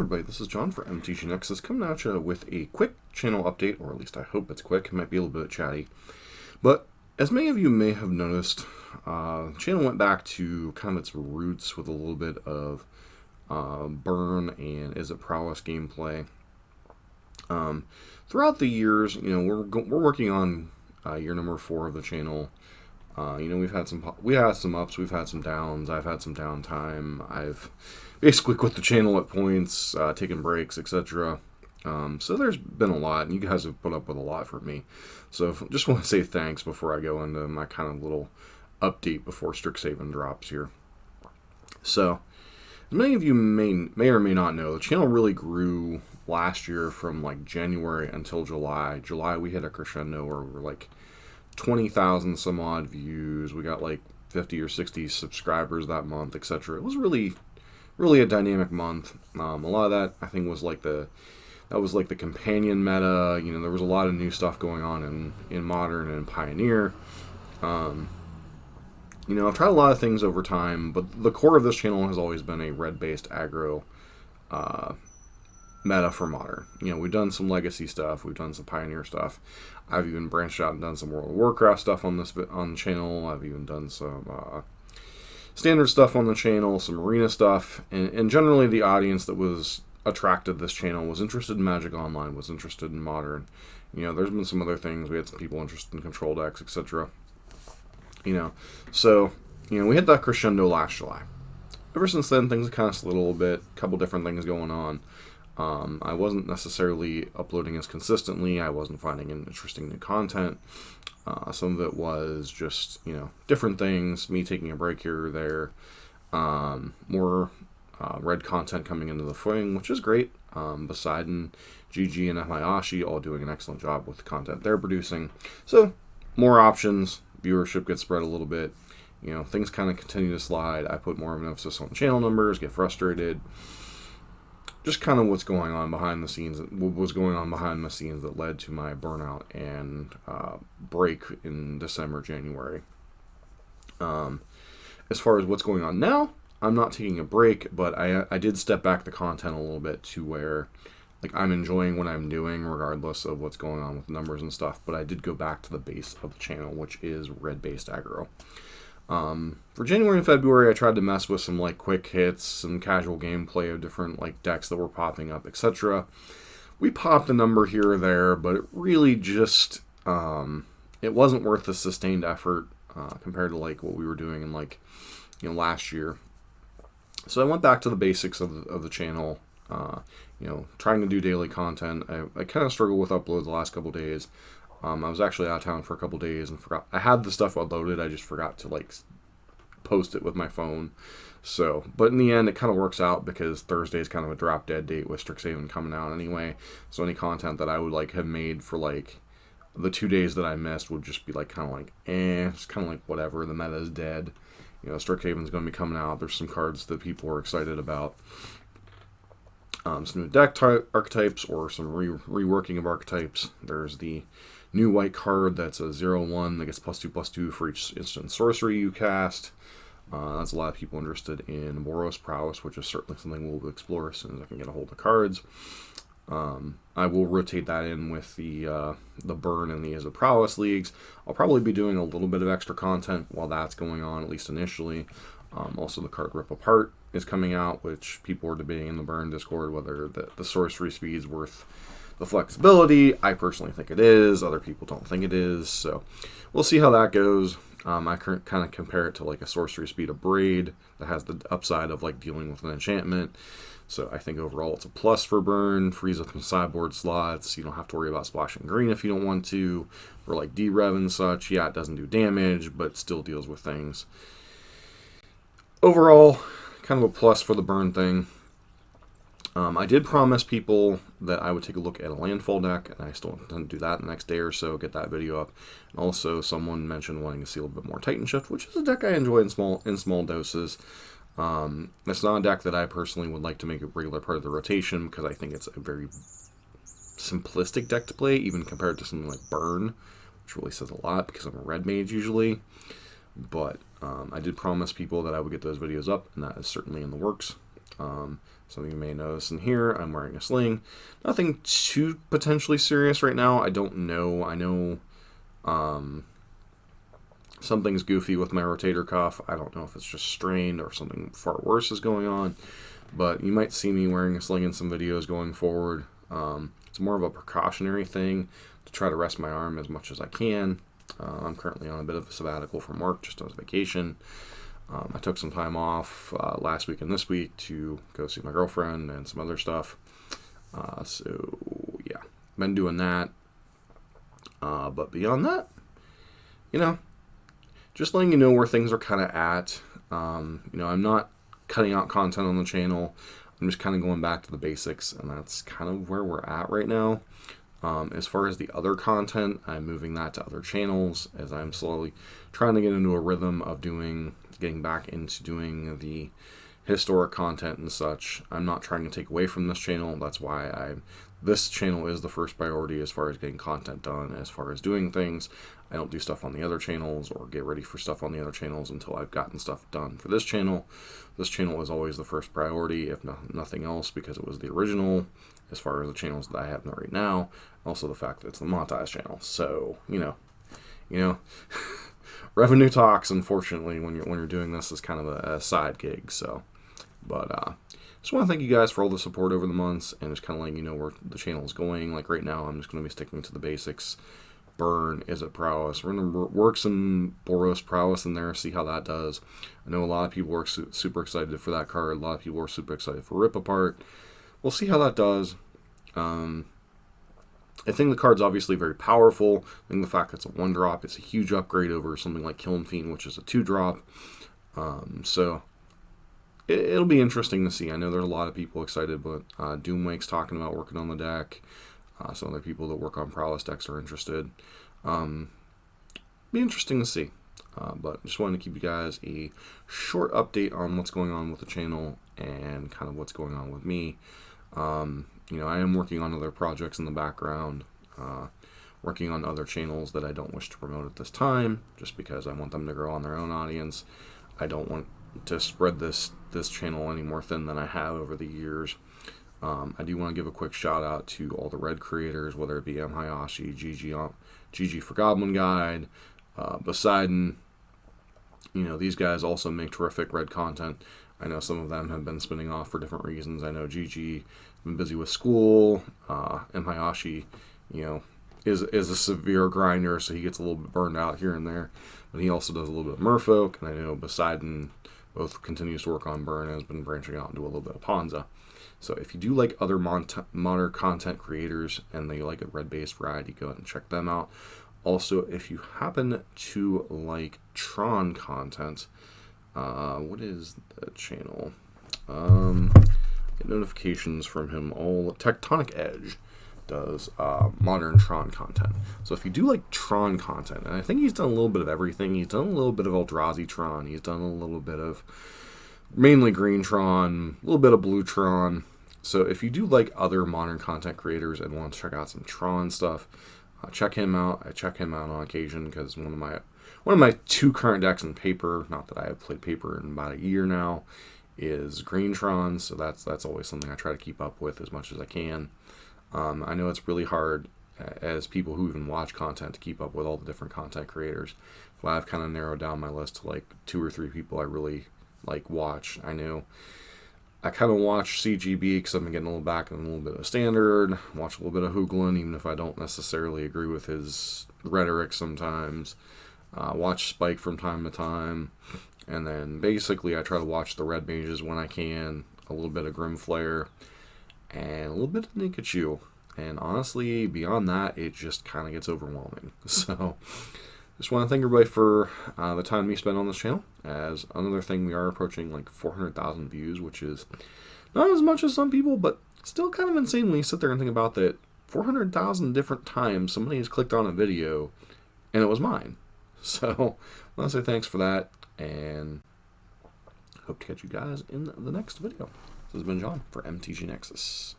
everybody, this is John for MTG Nexus coming at you with a quick channel update, or at least I hope it's quick. It might be a little bit chatty. But as many of you may have noticed, the channel went back to kind of its roots with a little bit of burn and Is It Prowess gameplay. Throughout the years, we're working on year number 4 of the channel. We've had some ups, we've had some downs, I've had some downtime, I've basically quit the channel at points, taken breaks, etc. So there's been a lot, and you guys have put up with a lot for me. So just want to say thanks before I go into my kind of little update before Strixhaven drops here. So, as many of you may or may not know, the channel really grew last year from like January until July. July we hit a crescendo where we were like 20,000 some odd views. We got like 50 or 60 subscribers that month, etc. It was really a dynamic month. A lot of that I think was like the companion meta. There was a lot of new stuff going on in Modern and Pioneer. I've tried a lot of things over time, but the core of this channel has always been a red-based aggro meta for Modern. We've done some legacy stuff, we've done some Pioneer stuff. I've even branched out and done some World of Warcraft stuff on the channel. I've even done some standard stuff on the channel, some arena stuff, and generally the audience that was attracted to this channel was interested in Magic Online, was interested in Modern. There's been some other things. We had some people interested in Control decks, etc. So we hit that crescendo last July. Ever since then, things have kind of slid a little bit. A couple different things going on. I wasn't necessarily uploading as consistently. I wasn't finding interesting new content. Some of it was just, different things, me taking a break here or there, more red content coming into the footing, which is great. Poseidon, GG, and Mayashi all doing an excellent job with the content they're producing. So, more options, viewership gets spread a little bit. Things kind of continue to slide. I put more of an emphasis on channel numbers, get frustrated. Just kind of what's going on behind the scenes, what was going on behind the scenes that led to my burnout and break in December, January. As far as what's going on now, I'm not taking a break, but I did step back the content a little bit to where I'm enjoying what I'm doing regardless of what's going on with numbers and stuff, but I did go back to the base of the channel, which is red-based aggro. For January and February, I tried to mess with some quick hits, some casual gameplay of different decks that were popping up, etc. We popped a number here or there, but it really just it wasn't worth the sustained effort compared to what we were doing in last year. So I went back to the basics of the channel. Trying to do daily content. I kind of struggled with uploads the last couple days. I was actually out of town for a couple days and forgot. I had the stuff uploaded, I just forgot to post it with my phone. So, but in the end, it kind of works out because Thursday is kind of a drop dead date with Strixhaven coming out anyway. So any content that I would have made for the 2 days that I missed would just be it's kind of whatever. The meta is dead. Strixhaven's going to be coming out. There's some cards that people are excited about. Some new deck archetypes or some reworking of archetypes. There's the new white card that's a 0/1 that gets +2/+2 for each instant sorcery you cast. That's a lot of people interested in Boros Prowess, which is certainly something we'll explore as soon as I can get a hold of cards. I will rotate that in with the Burn and the Is It Prowess leagues. I'll probably be doing a little bit of extra content while that's going on, at least initially. Also, the card Rip Apart is coming out, which people are debating in the Burn Discord whether the sorcery speed's worth the flexibility. I personally think it is. Other people don't think it is. So we'll see how that goes. I kind of compare it to a sorcery speed of Braid that has the upside of dealing with an enchantment. So I think overall it's a plus for Burn. Frees up some sideboard slots. You don't have to worry about splashing green if you don't want to. For D-Rev and such, yeah, it doesn't do damage, but still deals with things. Overall, kind of a plus for the Burn thing. I did promise people that I would take a look at a landfall deck, and I still intend to do that the next day or so, get that video up. And also, someone mentioned wanting to see a little bit more Titan Shift, which is a deck I enjoy in small doses. It's not a deck that I personally would like to make a regular part of the rotation, because I think it's a very simplistic deck to play, even compared to something like Burn, which really says a lot, because I'm a red mage usually. But I did promise people that I would get those videos up, and that is certainly in the works. Something you may notice in here, I'm wearing a sling. Nothing too potentially serious right now. I don't know. I know something's goofy with my rotator cuff. I don't know if it's just strained or something far worse is going on. But you might see me wearing a sling in some videos going forward. It's more of a precautionary thing to try to rest my arm as much as I can. I'm currently on a bit of a sabbatical from work, just on vacation. I took some time off last week and this week to go see my girlfriend and some other stuff. So, yeah, been doing that. But beyond that, just letting you know where things are kind of at. I'm not cutting out content on the channel. I'm just kind of going back to the basics, and that's kind of where we're at right now. As far as the other content, I'm moving that to other channels as I'm slowly trying to get into a rhythm of getting back into doing the historic content and such. I'm not trying to take away from this channel. That's why this channel is the first priority as far as getting content done. As far as doing things, I don't do stuff on the other channels or get ready for stuff on the other channels until I've gotten stuff done for this channel. This channel is always the first priority, if nothing else, because it was the original as far as the channels that I have right now. Also the fact that it's the montage channel. So, revenue talks, unfortunately, when you're doing this is kind of a side gig. So, but just want to thank you guys for all the support over the months and just kind of letting you know where the channel is going. Like right now, I'm just going to be sticking to the basics. Burn, is it prowess? We're going to work some Boros prowess in there, see how that does. I know a lot of people are super excited for that card. A lot of people are super excited for Rip Apart. We'll see how that does. I think the card's obviously very powerful. I think the fact that it's a 1-drop is a huge upgrade over something like Kiln Fiend, which is a 2-drop. So it'll be interesting to see. I know there's a lot of people excited, but Doomwake's talking about working on the deck. Some other people that work on prowess decks are interested. Be interesting to see. But just wanted to keep you guys a short update on what's going on with the channel and kind of what's going on with me. I am working on other projects in the background, working on other channels that I don't wish to promote at this time, just because I want them to grow on their own audience. I don't want to spread this channel any more thin than I have over the years. I do want to give a quick shout out to all the red creators, whether it be M. Hayashi, GG for Goblin Guide, Poseidon. These guys also make terrific red content. I know some of them have been spinning off for different reasons. I know GG been busy with school. M. Hayashi, is a severe grinder, so he gets a little bit burned out here and there. But he also does a little bit of Merfolk, and I know Poseidon both continues to work on Burn and has been branching out into a little bit of Ponza. So if you do like other modern content creators and they like a red-based variety, go ahead and check them out. Also, if you happen to like Tron content, what is the channel? Get notifications from him. All Tectonic Edge does modern Tron content. So if you do like Tron content, and I think he's done a little bit of everything. He's done a little bit of Eldrazi Tron. He's done a little bit of mainly Green Tron, a little bit of Blue Tron. So if you do like other modern content creators and want to check out some Tron stuff, check him out. I check him out on occasion because one of my 2 current decks in paper, not that I have played paper in about a year now, is Green Tron. So that's always something I try to keep up with as much as I can. I know it's really hard as people who even watch content to keep up with all the different content creators. But I've kind of narrowed down my list to like 2 or 3 people I really watch. I know I kind of watch CGB because I've been getting a little back in a little bit of Standard, watch a little bit of Hooglin, even if I don't necessarily agree with his rhetoric sometimes. Watch Spike from time to time, and then basically I try to watch the red mages when I can, a little bit of Grimflare, and a little bit of Nikachu. And honestly, beyond that, it just kind of gets overwhelming. So just want to thank everybody for the time you spent on this channel. As another thing, we are approaching like 400,000 views, which is not as much as some people, but still kind of insane when you sit there and think about that 400,000 different times somebody has clicked on a video and it was mine. So I want to say thanks for that, and hope to catch you guys in the next video. This has been John for MTG Nexus.